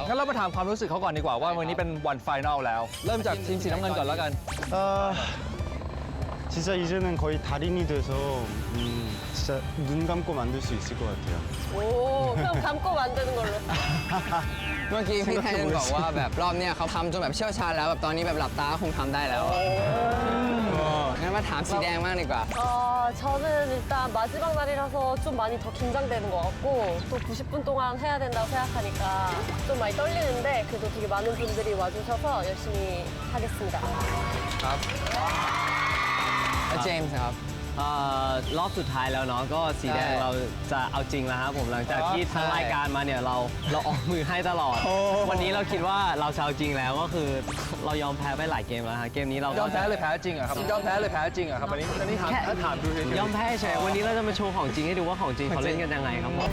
งั้นเรามาถามความรู้สึกเขาก่อนดีกว่าว่าวันนี้เป็นวันไฟนอลแล้วเริ่มจากทีมสีน้ำเงินก่อนแล้วกัน 진짜 이제는 거의 달인이 돼서 진짜 눈 감고 만들 수 있을 것 같아요. 오, 그럼 감고 만드는 걸로. เมื่อกี้พี่ไทยบอกว่าแบบรอบเนี้ยเขาทำจนแบบเชี่ยวชาญแล้วแบบตอนนี้แบบหลับตาคงทำได้แล้วงั้นมาถามสีแดงมากดีกว่า 저는 일단 마지막 날이라서 좀 많이 더 긴장되는 것 같고 또 90분 동안 해야 된다고 생각하니까 좀 많이 떨리는데 그래도 되게 많은 분들이 와주셔서 열심히 하겠습니다. แล้วเจมส์ครับ รอบสุดท้ายแล้วเนาะก็สีแดง ใช่ เราจะเอาจริงแล้วครับผมหลังจากที่ทั้งรายการมาเนี่ยเราออกมือให้ตลอด วันนี้เราคิดว่าเราจะเอาจริงแล้วก็คือเรายอมแพ้ไปหลายเกมแล้วฮะเกมนี้เรา ยอมแพ้เลยแพ้จริงเหรอะครับยอมแพ้เลยแพ้จริงเหรอะครับอันนี้ถามดูเฉยๆ ยอมแพ้เฉยวันนี้เราจะมาโชว์ของจริงให้ดูว่าของจริงเขาเล่นกันยังไงครับผม